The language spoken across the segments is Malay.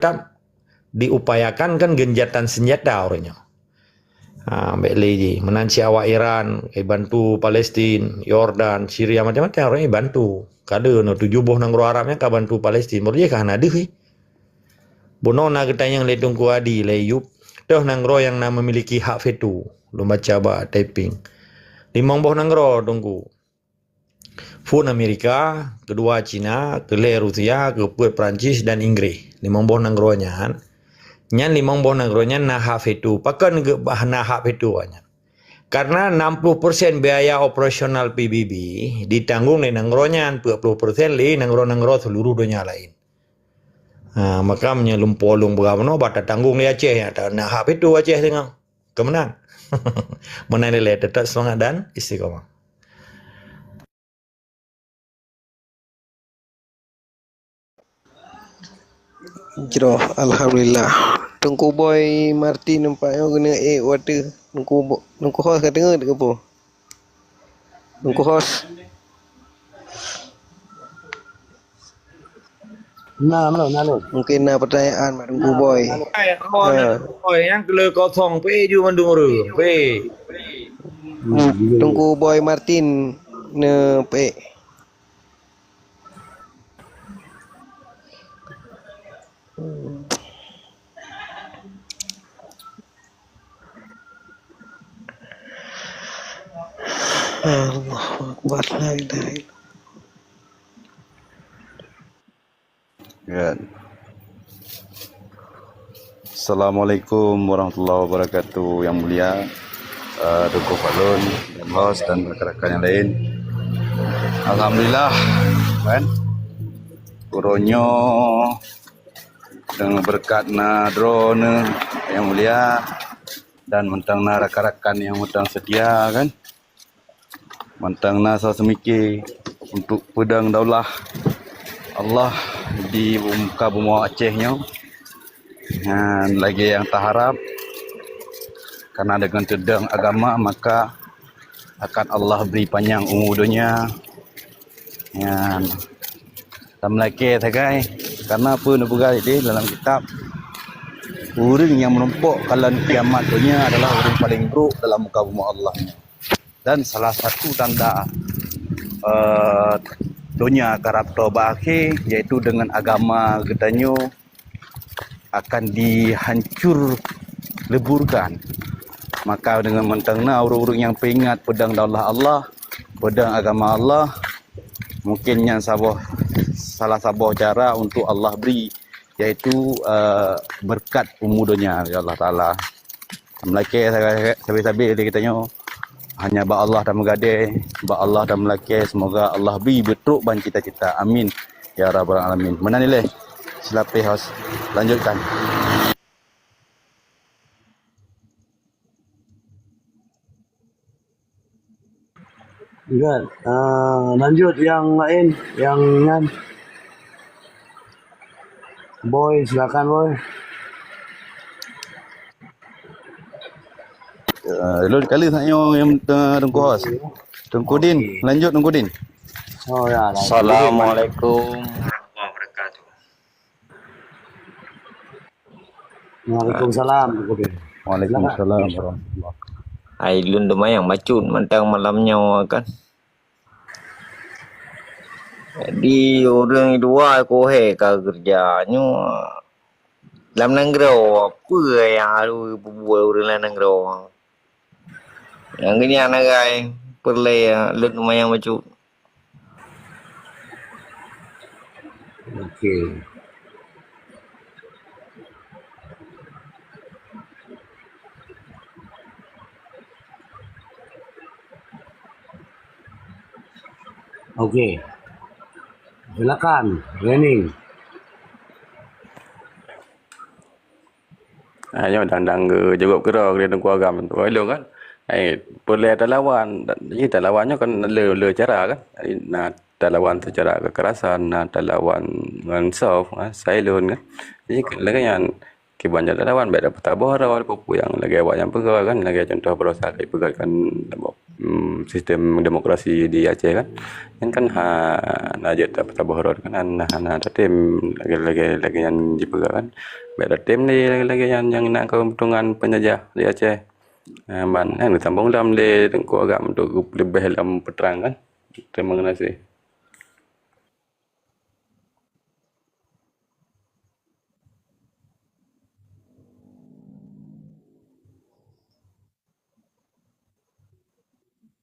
tetap diupayakan kan genjatan senjata orangnya. Baik lagi menanci awak Iran, bantu Palestin, Yordan, Syria macam-macam orangnya bantu. Kada no 7 nangro Arabnya ka bantu Palestin. Baru dia kan ada bono na kita yang letung kuadi layup. Toh nangro yang memiliki hak veto. Lu baca ba typing. 5 nangro tunggu. Fun Amerika, kedua Cina, kele Rusia, ke Prancis dan Inggris. 5 nanggronya kan. Nyan 5 nanggronya na hak veto. Pakan ke bahana hak veto nya. Karena 60% biaya operasional PBB ditanggung di nanggronya, 40% li nangro seluruh dunia lain. Maka menyelumpolong berapa no bata tanggung di Aceh ya. Nah hak veto Aceh tengah kemenang. Menilai tetap semangat dan istiqomah. Jero, alhamdulillah. Tungku boy Martin nampaknya kena water. Tungku host kat tengah dekat apa? Tungku host. Nah. Mungkin pertanyaan mak tungku boy. Yang kele kosong pe ju mandung re. Pe. Tungku boy Martin ne pe. Allahu Akbar, la ilaha illallah. Ya. Assalamualaikum warahmatullahi wabarakatuh. Yang mulia Tungku Falun, host dan rekan-rekan yang lain. Alhamdulillah kan. Kuronyo dengan berkat na drone yang mulia dan mentang na rakan-rakan yang mentang sedia kan. Mentang na semiki untuk pedang daulah Allah di muka bumi Acehnya. Dan lagi yang tak harap karena dengan pedang agama maka akan Allah beri panjang umur dunia. Dan tam lagi tagai karena apa nak buat ini dalam kitab orang yang menumpuk kalan kiamat dunia adalah orang paling buruk dalam muka bumi Allah. Dan salah satu tanda dunia karab toba akhir iaitu dengan agama getanyo akan dihancur leburkan. Maka dengan mentangna orang-orang yang peringat pedang daulah Allah, pedang agama Allah, mungkin yang salah satu cara untuk Allah beri iaitu berkat umur dunia ya Allah Taala. Melaki sabi-sabi kita nyo hanya ba Allah dan megade, ba Allah dan melaki, semoga Allah beri betul ban cita-cita. Amin ya rabbal alamin. Mana nilai? Silapi host lanjutkan. Enggak. Lanjut yang lain, yang Nyan. Boy, silakan boy. Dulu kali saya yang Tungku host. Tungku Din, lanjut Tungku Din. Oh ya. Assalamualaikum warahmatullahi wabarakatuh. Waalaikumsalam. Waalaikumsalam warahmatullahi. Ailun lumayan macut mentang malamnya kan. Jadi orang dua kohe ka kerjanya dalam negara apa yang lalu berbual orang dalam negara. Yang ini anak guys perle lumayan macut. Okey. Okey. Silakan, Rening. Ayo dandang ke jawab kira dia tengku agam tu elok kan. Boleh ada lawan, jadi ada lawannya kan le cara kan. Nah, ada lawan secara kekerasan, ada lawan dengan soft, silent kan. Jadi lagi yang kebanyakan ada lawan baik dapat tabor awal pupu yang lagi awak yang pegang kan, lagi contoh berusaha pegang kan sistem demokrasi di Aceh kan. Kan najat apa tabohor kan hana datem lagi yang dipegang kan. Baik datem ni lagi yang nak keuntungan penjajah di Aceh. Man ditambung dalam di Tengku Agam untuk lebih dalam peterang kan. Terima kasih.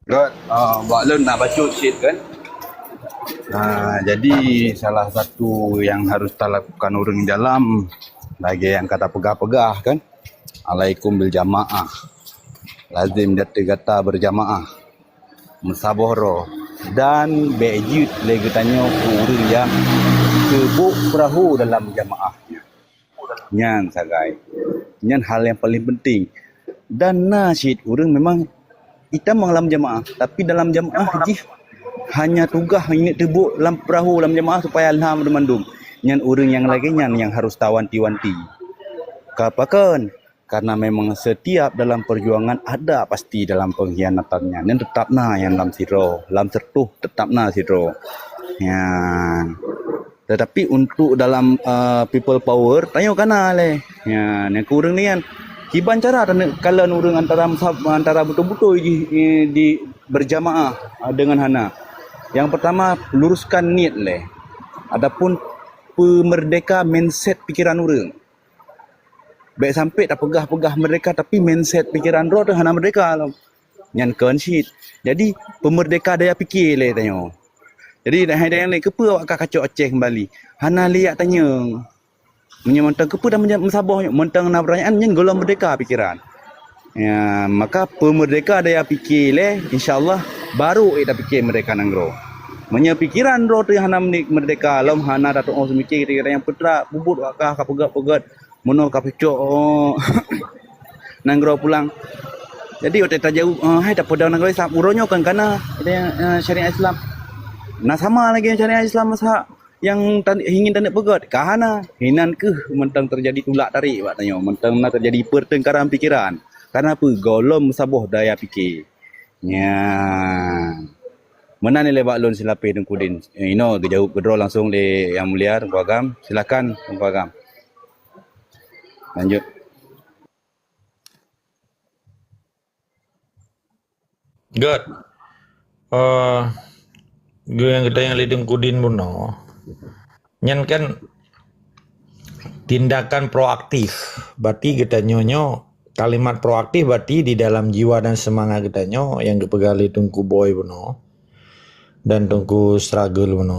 God, Mbak Lun nak baca sheet kan? Jadi salah satu yang harus kita lakukan orang dalam lagi yang kata pegah-pegah kan? Alaikum bil jamaah. Lazim kata berjamaah. Musabohro dan bejut lagi tanya orang yang kebuk perahu dalam jamaahnya. Nyan sagai. Nyan hal yang paling penting. Dan nasyid orang memang kita dalam jamaah, tapi dalam jamaah je hanya tugas ini tebuk dalam perahu dalam jamaah supaya alham bermandum. Nyan orang yang lagi yang harus tawanti-wanti. Kapakan? Karena memang setiap dalam perjuangan ada pasti dalam pengkhianatannya. Yang tetap yang dalam siro, dalam sertuh tetap siro. Ya. Tetapi untuk dalam people power, tanya kana le. Ya, yang kurang ni kan. Kiban cara kalian orang antara betul-betul di berjamaah dengan hana. Yang pertama luruskan niat le. Adapun pemerdeka mindset pikiran orang. Baik sampai tak pegah-pegah mereka tapi mindset pikiran roh tu hana merdeka lah. Yang konsit. Jadi pemerdeka daya fikir le tanya. Jadi dah yang le kepa awak kacau Aceh kembali. Hana lihat tanya. Mentang kepa dah mensabah mentang nak pertanyaan yang golong merdeka pikiran. Ya, maka pemerdeka daya fikir le insya-Allah baru kita fikir mereka nanggro. Menya pikiran ro tu yang hana merdeka lom hana datuk semikir kira yang putra bubut wakah kapegat-pegat mono kapecok nanggro pulang. Jadi otak tajau hai tak pedang nanggro sap uronyo kan kana syariat Islam. Nah sama lagi syariat Islam masa yang ingin tanda pegat kahana hinan ke mentang terjadi tulak tarik buat tanya mentang nak terjadi pertengkaran pikiran karena apa golom sabuh daya fikir nya mana nilai baklon silapih Tengkudin ino kejauh kedro langsung di Yang Mulia Tengku Agam silakan Tengku Agam lanjut. Good. Gue yang kita yang lidung kudin pun nyan kan tindakan proaktif. Berarti kita nyonyo kalimat proaktif berarti di dalam jiwa dan semangat kita nyo yang kepegali Tungku Boy pun dan Tungku Struggle pun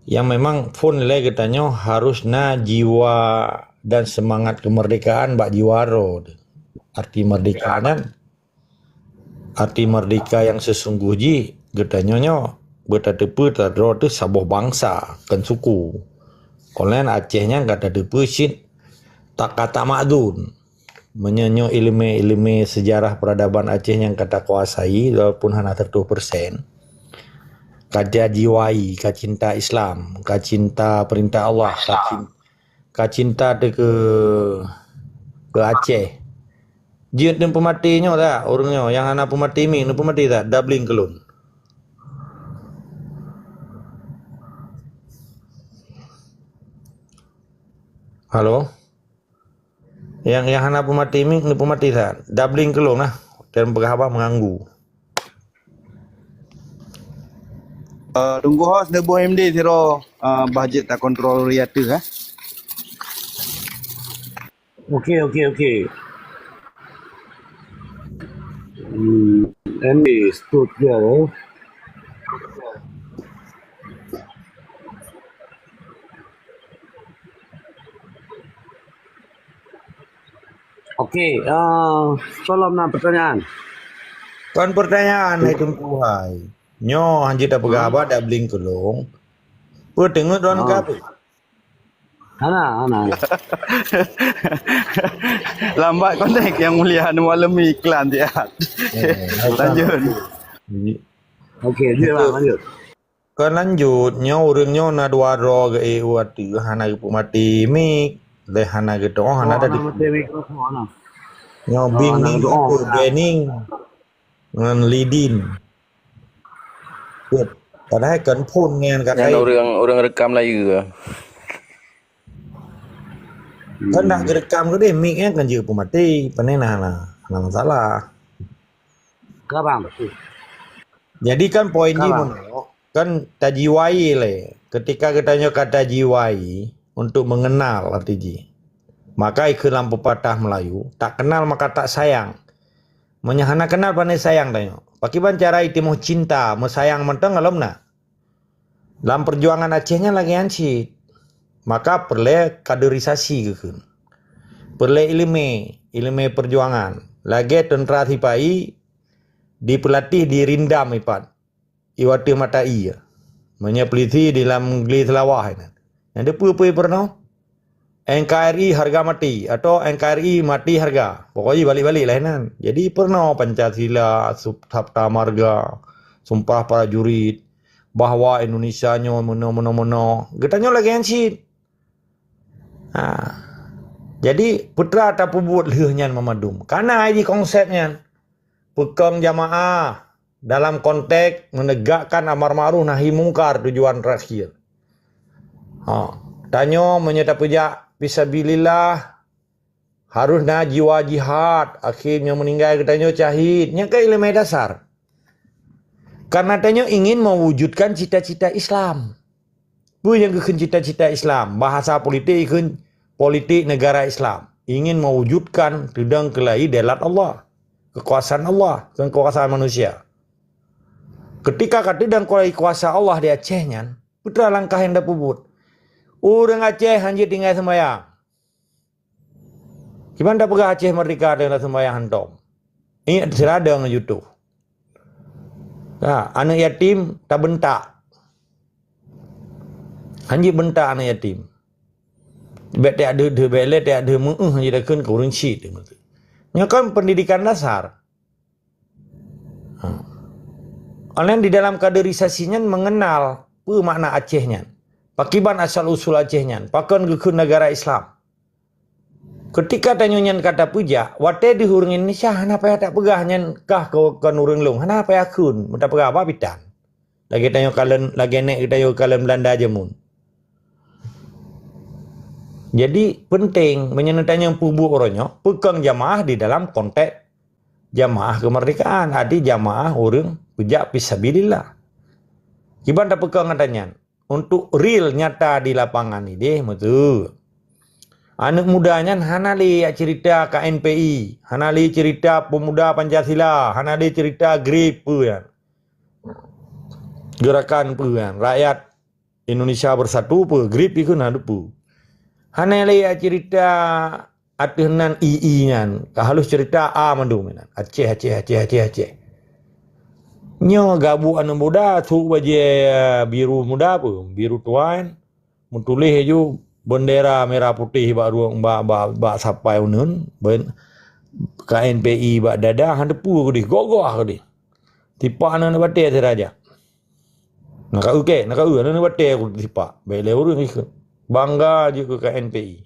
yang memang phone nilai kita nyo harus na jiwa dan semangat kemerdekaan bak jiwa ro. Arti merdeka yang sesungguhnya kita nyonyo bertadepa tadro tu sabuh bangsa kan suku. Kolen Acehnya kata depa sit tak kata makdun. Menyenyo ilmu sejarah peradaban Aceh yang kata kuasai walaupun hanya 30%. Kada jiwai, kacinta Islam, kacinta perintah Allah, kacinta ke Aceh. Jiut dan pematinya tak orangnya yang anak pemati mi, pemati tak doubling kelun. Halo. Yang anak pemati mi, pemati tak doubling kelun lah dan berapa mengganggu. Tunggu hos nebo MD siro budget tak kontrol riatu Okey. MD stut dia Okey, soalan nak pertanyaan. Kan pertanyaan hai Tungku hai. Nyo hanji dah pegaba dah bling kelong. Pu tengok don kape. Ana. Lambat connect Yang Mulia malam iklan dia. Lanjut. Okey, dia lanjut. Kan lanjut nyo urangnya na dua ro ke wati hana ke mati mi le hana ke dong hana dah di. Nyo bing ni bening. dengan lidin. Good. Padahal kan pun ngan kat Yang kai. orang rekam Melayu ke? Kan nak gerekam ke dia mic kan je pun mati. Panenah lah. Nah masalah. Kabang. Jadi kan poin ni Kawan. pun kan tajiwai le. Ketika katanya kata jiwai untuk mengenal arti ji. Maka ikut dalam pepatah Melayu, tak kenal maka tak sayang. Menyahana kenal pandai sayang tanya. Pakiban cara itu mau cinta, mau sayang mentang alam nak. Dalam perjuangan Acehnya lagi ansit. Maka perlu kaderisasi ke. Perlu ilmu perjuangan. Lagi tentera tipai dipelatih dirindam ipat. Iwati mata iya. Menyepeliti dalam geli selawah ini. Yang depu pernah NKRI harga mati atau NKRI mati harga. Pokoknya balik-balik lah nan. Jadi pernah Pancasila, Sabta Marga, Sumpah Prajurit, bahwa Indonesia nyo mono. Getanya lagi ansit. Jadi putra tak buat lehnya memadum. Karena ini konsepnya pegang jamaah dalam konteks menegakkan amar ma'ruf nahi mungkar tujuan terakhir. Tanyo menyata pejak fisabilillah harusnya jiwa jihad akhirnya meninggal katanya syahidnya ke ilmu dasar. Karena tanyo ingin mewujudkan cita-cita Islam. Bu yang kekin cita-cita Islam, bahasa politik ikun politik negara Islam. Ingin mewujudkan tudang kelahi delat Allah, kekuasaan Allah dan kekuasaan manusia. Ketika katidang kelahi kuasa Allah di Acehnya, putra langkah yang dah pubut. Orang Aceh hanya tinggal sembahyang. Gimana dah pegah Aceh merdeka dengan sembahyang hantom? Ini serada dengan YouTube. Anak yatim tak bentak. Hanya bentak anak yatim. Bet tak ada belet, tak ada hanya dah kun kurang shit. Ini kan pendidikan dasar. Orang di dalam kaderisasinya mengenal apa makna Acehnya. Pakiban asal usul Acehnya. Pakon ke negara Islam. Ketika tanyonyan kata puja, wate di hurung Indonesia, kenapa ya tak pegahnya kah kau kan urung long? Kenapa ya kun? Mudah pegah apa pitan? Lagi tanyo kalen, lagi nek kita yo kalen Belanda aja mun. Jadi penting menyenetanya pubu orangnya pegang jamaah di dalam konteks jamaah kemerdekaan. Adi jamaah orang pejak fisabilillah. Gimana pegang katanya? Untuk real nyata di lapangan ini, betul. Anak mudanya hanali cerita KNPI, hanali cerita pemuda Pancasila, hanali cerita GRIP ya. Gerakan puan, rakyat Indonesia bersatu pu, GRIP itu nadu pu. Hanali cerita atunan II nya, halus cerita A mandum nya. Aceh. Nyo gabu anak muda tu baje biru muda pu, biru tuan, mutulih ju bendera merah putih bak ruang bak sapai unun ben KNPI bak dada handepu ke di gogoh ke di tipak ana bate seraja nak ana bate aku tipak bele urang ikut bangga je ke KNPI.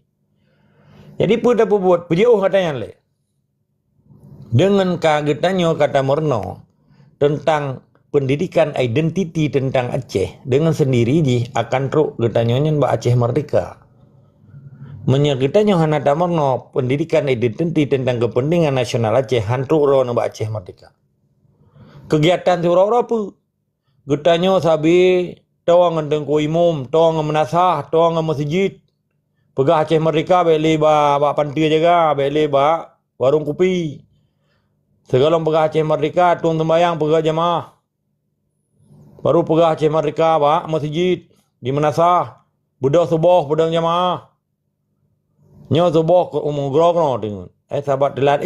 Jadi pun dah buat pejauh katanya le dengan kagetannya kata Morno tentang pendidikan identiti tentang Aceh dengan sendiri ji akan truk getanya Mbak Aceh merdeka. Menyertanya hana damarno pendidikan identiti tentang kepentingan nasional Aceh hantruk ro Mbak Aceh merdeka. Kegiatan tu ro apa? Getanya sabi tawang ngendeng ko imum, tawang menasah, tawang masjid. Pegah Aceh merdeka beli ba pantai jaga, beli ba warung kopi. Segala pegah Aceh merdeka tuang sembayang pegah jamaah. Baru pegah Aceh merdeka ba masjid di menasah, budak subuh, budak jamaah. Nyo subuh ke umum grog no dengan. Sahabat delat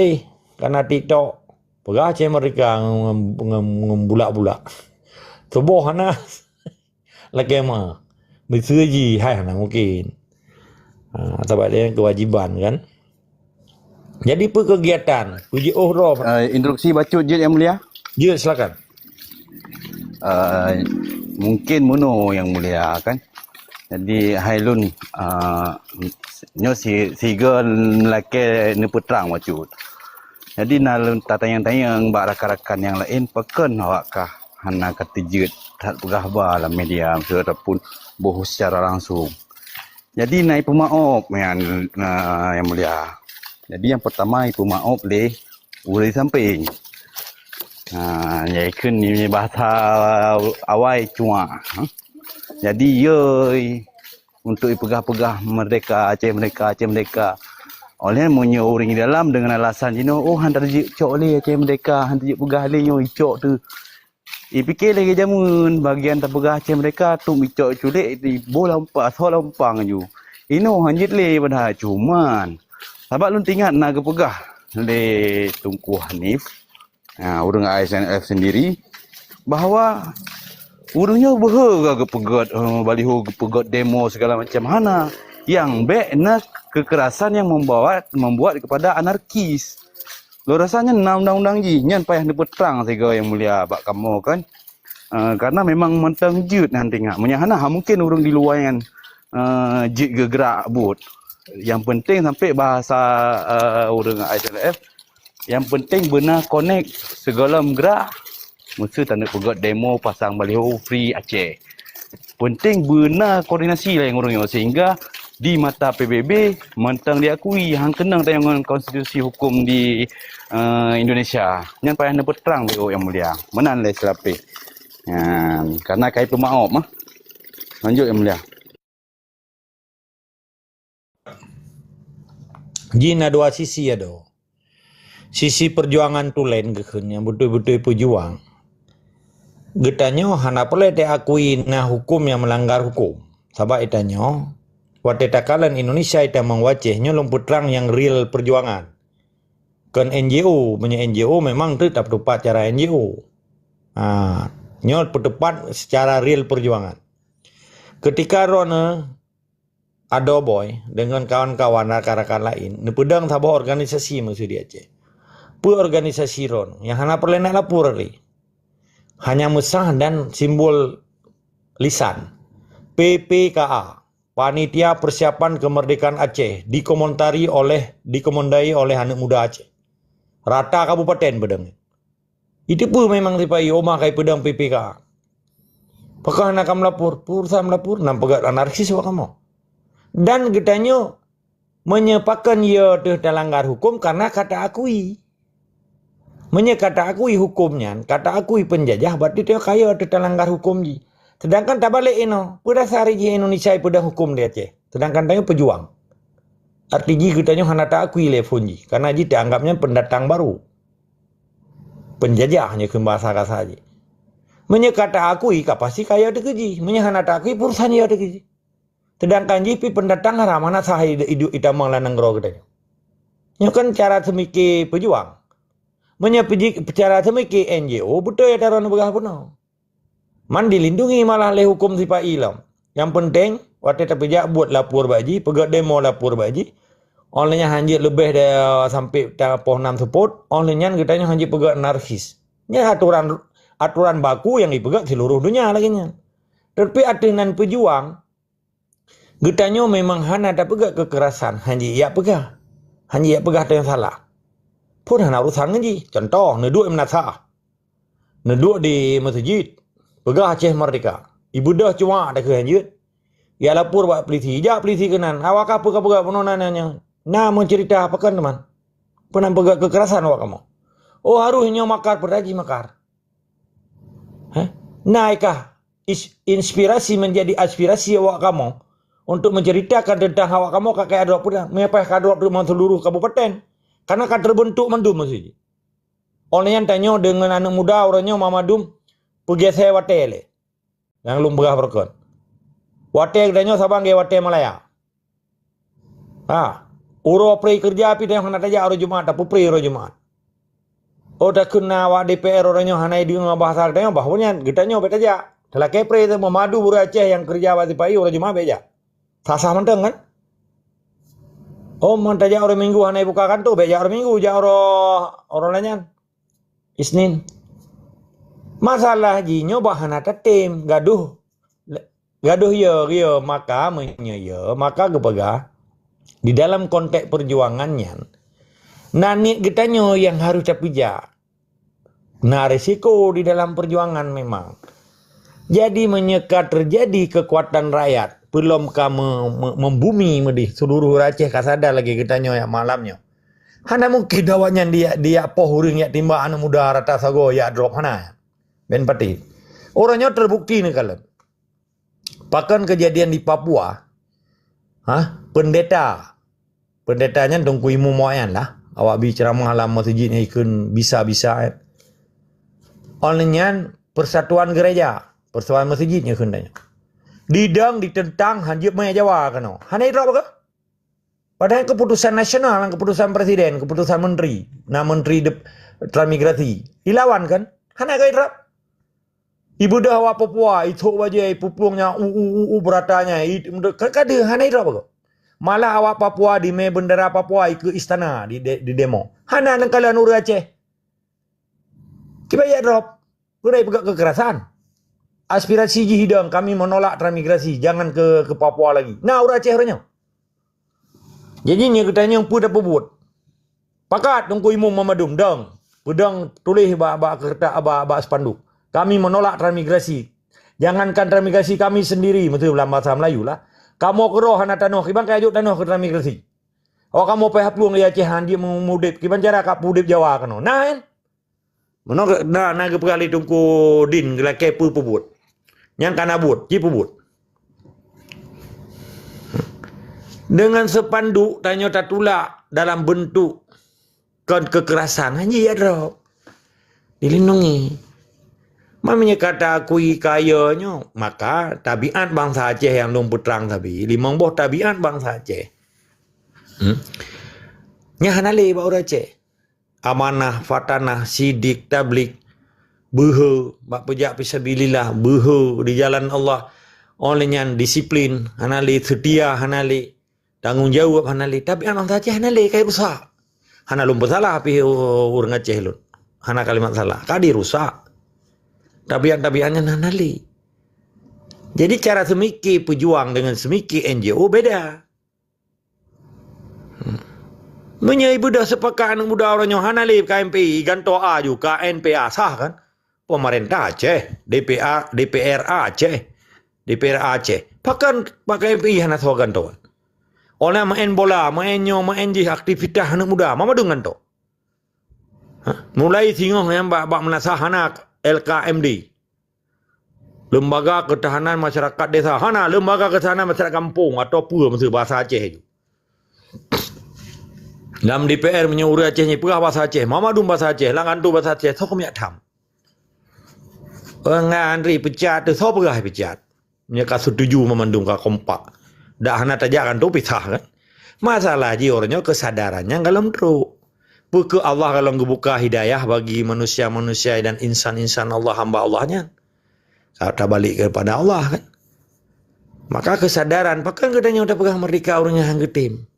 karena TikTok. Pegah Aceh mereka ngembulak-bulak. Subuh hana. Lagi mah. Bersuji hai hana mungkin. Sahabat dia kewajiban kan. Jadi kegiatan puji roh. Instruksi bacut je yang mulia. Ya silakan. Mungkin muno yang mulia kan. Jadi Hailun nyo si siga lelaki ni putrang macut. Jadi nak tayang-tayang bak rakan-rakan yang lain peken awakkah hana ketijut tak pegah ba dalam media ataupun bohong secara langsung. Jadi naik pemaop yang mulia. Jadi yang pertama ipu maop le uri samping. Iaitu ni bahasa awai cua. Jadi untuk pegah-pegah merdeka Aceh merdeka. Oleh munyo orang di dalam dengan alasan han terjuk cok le Aceh merdeka, han terjuk pegah le nyo icok tu. Fikir lagi jamun bagian terpegah Aceh merdeka tu icok culik di bola lompat, so lompang ju. Ino hanjit le pada cuman sebab lu ingat nak pegah le Tunku Hanif, orang ISNF sendiri bahawa urangnya berharga kepegat baliho kepegat demo segala macam hana yang nak kekerasan yang membuat kepada anarkis. Lo rasanya undang-undang ji nyan payah ni petrang sega yang mulia bak kamu kan. Karena memang mentang jut nanti ngak menyahana mungkin urang di luar yang jit gerak but. Yang penting sampai bahasa orang ISLF, yang penting benar connect segala gerak mesti tanda pegat demo pasang baliho free Aceh. Penting benar koordinasi lah yang orangnya sehingga di mata PBB mentang diakui hang kenang tayangan konstitusi hukum di Indonesia. Yang payah nak terang BO yang mulia. Menan le selape. Karena kai pemaop mah. Lanjut yang mulia. Jina dua sisi ada. Sisi perjuangan tu lain keun yang betul-betul pejuang. Getanya hana pole diakui na hukum yang melanggar hukum. Sabab itanya wate takalan Indonesia ita mengwacehnya lumputrang yang real perjuangan. Kan NGO, NGO memang tetap tepat cara NGO. Nyol tepat secara real perjuangan. Ketika Rona Adoboy dengan kawan-kawan rakan-rakan lain, nepedang tabah organisasi maksud dia Aceh. Organisasi Ron yang hana perlu nak lapor li. Hanya mesah dan simbol lisan. PPKA, Panitia Persiapan Kemerdekaan Aceh, dikomandai oleh anak muda Aceh. Rata kabupaten pedang. Itu pun memang sipai omah kai pedang PPKA. Pakah nak melapor, pursa melapor, nampak anarkis wak kamu. Dan getanya menyepakan ia terlanggar hukum karena kata akui. Kata akui hukumnya, kata akui penjajah, berarti dia kaya terlanggar hukum ji. Sedangkan tak balik ino, pada sehari ji Indonesia pada hukum dia Aceh. Sedangkan dia pejuang. Arti ji getanya hana tak akui telefon ji, karena ji dianggapnya pendatang baru. Penjajahnya ke bahasa kasar ji. Kata akui kapasi kaya dekeji, hana tak akui perusahaan dia dekeji. Sedangkan JP pendatang haram mana sah hidup itamang lanang gro katanya. Ini kan cara semiki pejuang. Cara semiki NGO betul ya taruh negara pun. Man dilindungi malah oleh hukum sifat ilam. Yang penting waktu terpijak buat lapor baji, pegat demo lapor baji. Olehnya hanjit lebih dari sampai poh 6 support. Olehnya katanya hanjit pegat anarkis. Ini aturan baku yang dipegat seluruh dunia lagi nya. Tapi aturan pejuang getanya memang hana ada pegak kekerasan, hanji ya pegah. Hanji ya pegah yang salah. Pun hana urusan ngaji. Contoh, neduk menasa. Neduk di masjid. Pegah Aceh Merdeka. Ibu dah cuma ada ke hanjit. Ya lapor buat polisi. Jak polisi kenan. Awak apa pegak penonannya. Nah, mau cerita apa kan teman? Pernah pegak kekerasan awak kamu? Oh, harusnya makar, perdaji makar. Nah, inspirasi menjadi aspirasi awak kamu. Untuk menceritakan tentang awak kamu kakek adok pun mepeh kadok rumah seluruh kabupaten karena kan terbentuk mendum masih. Oleh yang tanya dengan anak muda orangnya Mamadum pergi saya watele yang lumbrah berkon. Wate tanya sabang ge wate Malaya. Uro pre kerja api yang hendak aja orang Jumat tapi pre orang Jumat. Oh dah kena awak DPR orangnya hanai di bahasa tanya bahwanya getanya bet aja. Telah kepre itu memadu buru Aceh yang kerja wati pai orang Jumat beja. Sasah menteng kan? Oh, mantap aja orang minggu hanai buka kantor, beja orang minggu, ja orang lainnya. Isnin. Masalah jinyo bahana tim gaduh ya maka kepegah di dalam konteks perjuangannya Nani getanyo yang harus capija. Nah, resiko di dalam perjuangan memang. Jadi menyeka terjadi kekuatan rakyat. Belum kamu membumi medih seluruh Aceh kasada lagi getanyo yang malamnya. Hana mungkin dawannya dia pohuring ya timba anu muda rata sago ya drop hana. Ben pati. Orangnya terbukti nih kalian. Bahkan kejadian di Papua. Pendetanya tungku imu moyan lah. Awak bicara mengalam masjidnya ikun bisa-bisa. Olehnya persatuan gereja, persatuan masjidnya kendanya. Didang ditentang hanjib maya Jawa kano. Hana itu apa ke? Padahal keputusan nasional, keputusan presiden, keputusan menteri, menteri transmigrasi. Dilawan kan? Hana ke itu? Ibu dah awak Papua, itu wajah pupungnya beratanya. Kada hana itu apa ke? Malah awak Papua di bendera Papua ke istana di demo. Hana nengkalan uru Aceh. Tiba ya drop. Udah pegak kekerasan. Aspirasi hidang kami menolak transmigrasi. Jangan ke Papua lagi. Nah, uru Aceh orangnya. Jadi ni katanya yang dah pebut. Pakat tunggu imum memadum dang. Pedang tulis ba kertas ba spanduk. Kami menolak transmigrasi. Jangankan transmigrasi kami sendiri, betul dalam bahasa Melayu lah. Kamu keroh hana tanah, kiban kaya juk tanah ke transmigrasi. Awak kamu payah peluang di Aceh dia mengudip, kiban cara kap udip Jawa kano. Nah, menolak nah ke perkali tungku din gelake pebut. Yang kana but, ci pebut. Dengan sepanduk tanya tatula dalam bentuk kekerasan hanya ya drop. Dilindungi. Mamanya kata akui kayanya, maka tabiat bangsa Aceh yang belum putrang tapi limang boh tabiat bangsa Aceh. Nyahanale ba orang Aceh. Amanah, fatanah, sidik, tablik, behe, bak pejak fisabilillah, behe di jalan Allah. Olehnya disiplin, hanale setia, hanale tanggungjawab, hanale. Tabiat bangsa Aceh hanale kayak rusak. Hana lum bersalah api orang Aceh lun. Hana kalimat salah. Kadi rusak. Tabiat-tabiatnya nanali. Jadi cara semiki pejuang dengan semiki NGO beda. Menyai budak sepakat anak muda orangnya hanali KMPI ganto A juga NPA sah kan? Pemerintah Aceh, DPR Aceh, DPR Aceh. Bahkan pakai KMPI hana so ganto. Oleh main bola, main aktivitas anak muda, mama dung ganto. Mulai singoh yang bak menasah anak LKMD, Lembaga Ketahanan Masyarakat Desa. Hana Lembaga Ketahanan Masyarakat Kampung atau apa maksud bahasa Aceh itu. Dalam DPR menyuruh Aceh ni perah bahasa Aceh, Mamadum bahasa Aceh, langan tu bahasa Aceh, so kami atam. Ngandri pecat tu so perah pecat. Mereka setuju memandung ka kompak. Dah hana tajak kan tu pisah kan. Masalah je orangnya kesadarannya dalam teruk. Buka Allah kalau membuka hidayah bagi manusia-manusia dan insan-insan Allah, hamba Allahnya. Kita balik kepada Allah kan. Maka kesadaran, bahkan katanya udah pegang merdeka orangnya hang getim.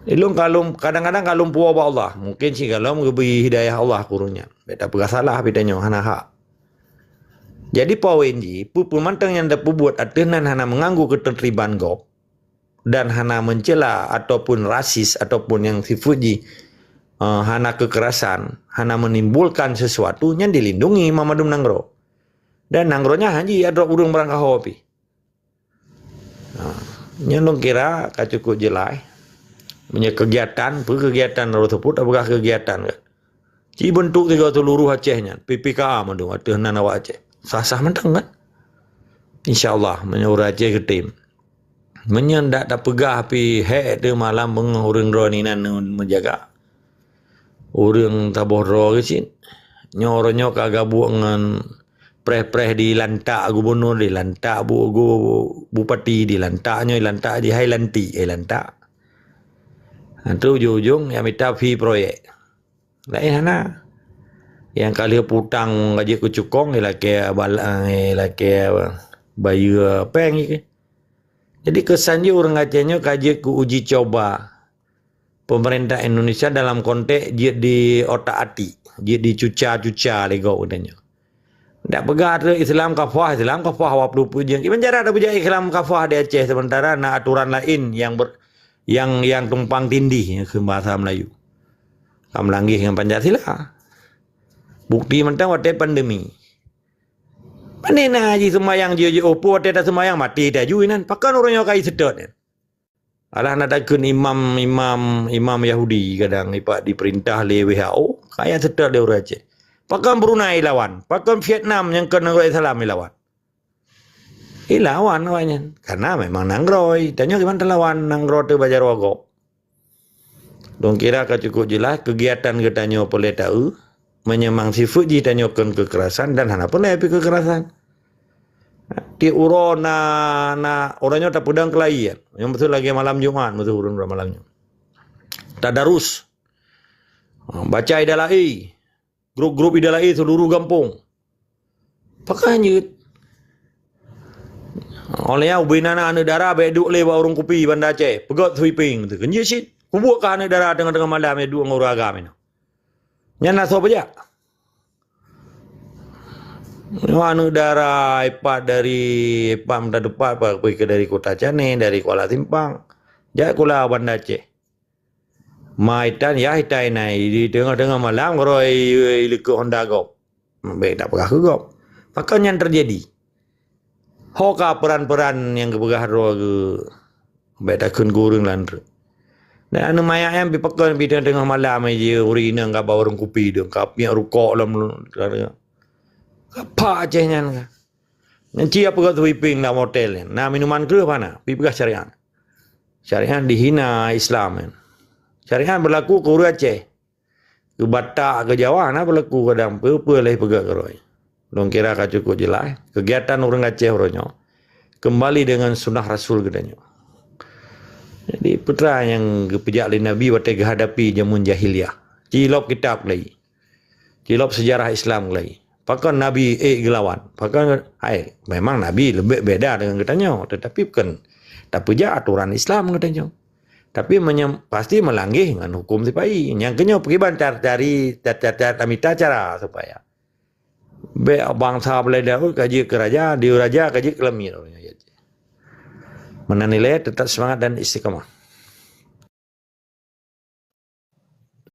Ilung kalum kadang-kadang kalum puwa Allah. Mungkin sih kalau memberi hidayah Allah kurungnya. Beta pegang salah bedanya hana hak. Jadi poin ji, pemantang yang dapat buat atenan hana mengganggu ketertiban go dan hana mencela ataupun rasis ataupun yang sifuji hana kekerasan, hana menimbulkan sesuatu yang dilindungi Mamadum Nanggro. Dan Nanggro-nya haji ada urung berangkah hobi. Nyandung kira kacukup jelai. Punya kegiatan tersebut apakah kegiatan kan? Ci bentuk tiga seluruh Acehnya, PPKA mandung atenan awak Aceh. Sah-sah mentang kan? InsyaAllah menyuruh Aceh ke tim. Menyendak tak pegah api hek dia malam mengurung roninan menjaga. Orang taboh ke sini. Nyoronyok agak buat dengan preh-preh di lantak gubernur, di lantak bupati, di lantaknya, di lantak di hai lanti, lantak. Itu ujung-ujung yang minta fee proyek. Lain mana? Yang kali putang gaji ku cukong, kayak bayu apa yang ini. Jadi kesannya orang Acehnya kaji ku uji coba. Pemerintah Indonesia dalam konteks dia di otak hati, dia di cuca-cuca lego udahnya. Tak pegat Islam kafah awak perlu pujian. Gimana cara ada pujian Islam kafah di Aceh sementara nak aturan lain yang tumpang tindih ke bahasa Melayu. Melanggi dengan Pancasila. Bukti mentang waktu pandemi. Mana nak haji semayang je opo waktu dah semayang mati dah juinan. Pakan orang yang kai sedot ni. Alah nak takun imam Yahudi kadang ipak diperintah oleh WHO. Kaya sedot dia orang Aceh. Pakan Brunei lawan. Pakan Vietnam yang kena orang Islam lawan. Lawan awaknya. Karena memang nangroi. Tanya gimana lawan nangroi tu bajar wagok. Dong kira ka cukup jelas kegiatan katanya boleh tahu menyemang sifat ji tanyakan kekerasan dan hana pun lepi kekerasan. Di uro na orangnya tak pedang kelahian. Yang betul lagi malam Jumat, betul urun malam Jumat. Tadarus. Baca idalai. Grup-grup idalai seluruh kampung. Pakanya oleh yang ubinana negara beduk lewa orang kopi Banda Aceh. Pegot sweeping tu. Kenye shit. Kubuat ke negara tengah-tengah malam ni dua orang agama ni. Nyana so aja. Negara ipat dari pam dah depan pergi ke dari Kota Cane, dari Kuala Simpang. Jadi kula Banda Aceh. Maitan ya hitai nai di tengah-tengah malam kalau ikut Honda Gop. Baik tak pegah ke Gop. Maka yang terjadi. Hoka peran-peran yang kepegah roh ke baik tak kun gurung landru. Dan anu mayak yang dipakai di tengah malam aja urina enggak bawa orang kopi dia, kapnya rukok dalam apa acehnya kan. Nanti apa kata sweeping dalam hotel. Nah minuman ke mana? Pipegah syariat. Syariat dihina Islam kan. Syariat berlaku ke orang Aceh. Ke Batak, ke Jawa, nah berlaku kadang apa leh pegak ke roy. Dong kira ka cukup jelas. Kegiatan orang Aceh orangnya kembali dengan sunnah Rasul katanya. Jadi putra yang kepejak oleh Nabi waktu hadapi jamun jahiliyah. Cilop kitab lagi. Cilop sejarah Islam lagi. Pakan Nabi gelawan. Pakan memang Nabi lebih beda dengan katanya. Tetapi bukan tak pejak aturan Islam katanya. Tapi pasti melangih dengan hukum sipai. Yang kena pergi bancar cari tamita cara supaya bangsa Belanda kaji kerajaan, di raja kaji kelemir. Menanilai tetap semangat dan istiqamah.